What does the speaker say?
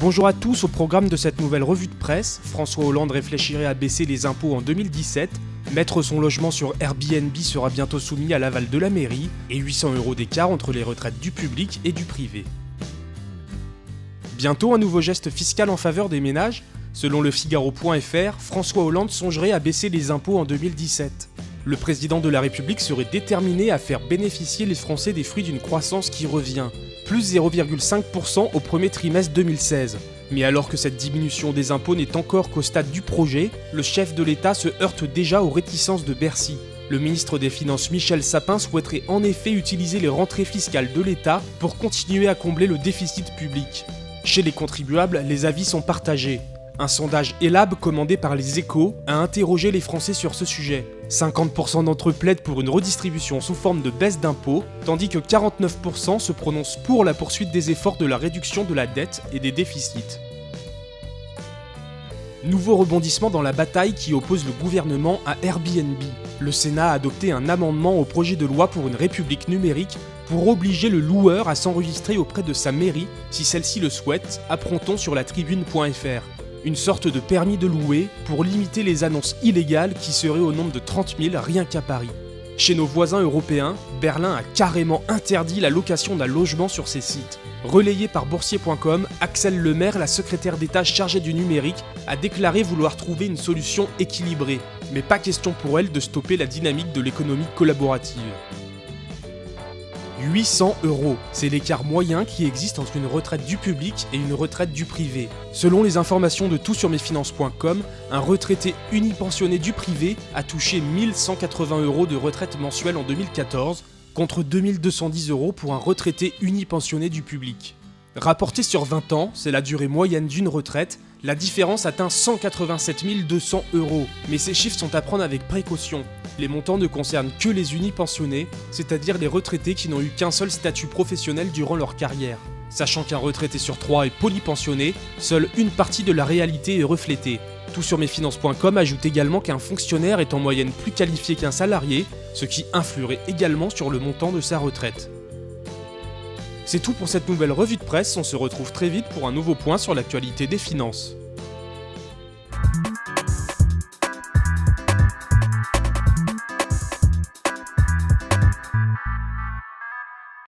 Bonjour à tous, au programme de cette nouvelle revue de presse, François Hollande réfléchirait à baisser les impôts en 2017, mettre son logement sur Airbnb sera bientôt soumis à l'aval de la mairie, et 800 € d'écart entre les retraites du public et du privé. Bientôt un nouveau geste fiscal en faveur des ménages. Selon le Figaro.fr, François Hollande songerait à baisser les impôts en 2017. Le président de la République serait déterminé à faire bénéficier les Français des fruits d'une croissance qui revient, plus 0,5% au premier trimestre 2016. Mais alors que cette diminution des impôts n'est encore qu'au stade du projet, le chef de l'État se heurte déjà aux réticences de Bercy. Le ministre des Finances Michel Sapin souhaiterait en effet utiliser les rentrées fiscales de l'État pour continuer à combler le déficit public. Chez les contribuables, les avis sont partagés. Un sondage Elab commandé par les Échos a interrogé les Français sur ce sujet. 50% d'entre eux plaident pour une redistribution sous forme de baisse d'impôts, tandis que 49% se prononcent pour la poursuite des efforts de la réduction de la dette et des déficits. Nouveau rebondissement dans la bataille qui oppose le gouvernement à Airbnb. Le Sénat a adopté un amendement au projet de loi pour une république numérique pour obliger le loueur à s'enregistrer auprès de sa mairie si celle-ci le souhaite, apprend-on sur la tribune.fr. Une sorte de permis de louer pour limiter les annonces illégales qui seraient au nombre de 30 000 rien qu'à Paris. Chez nos voisins européens, Berlin a carrément interdit la location d'un logement sur ses sites. Relayé par boursier.com, Axelle Lemaire, la secrétaire d'État chargée du numérique, a déclaré vouloir trouver une solution équilibrée. Mais pas question pour elle de stopper la dynamique de l'économie collaborative. 800 €, c'est l'écart moyen qui existe entre une retraite du public et une retraite du privé. Selon les informations de toutsurmesfinances.com, un retraité unipensionné du privé a touché 1180 € de retraite mensuelle en 2014, contre 2210 € pour un retraité unipensionné du public. Rapporté sur 20 ans, c'est la durée moyenne d'une retraite, la différence atteint 187 200 €. Mais ces chiffres sont à prendre avec précaution. Les montants ne concernent que les unipensionnés, c'est-à-dire les retraités qui n'ont eu qu'un seul statut professionnel durant leur carrière. Sachant qu'un retraité sur 3 est polypensionné, seule une partie de la réalité est reflétée. Toutsurmesfinances.com ajoute également qu'un fonctionnaire est en moyenne plus qualifié qu'un salarié, ce qui influerait également sur le montant de sa retraite. C'est tout pour cette nouvelle revue de presse, on se retrouve très vite pour un nouveau point sur l'actualité des finances.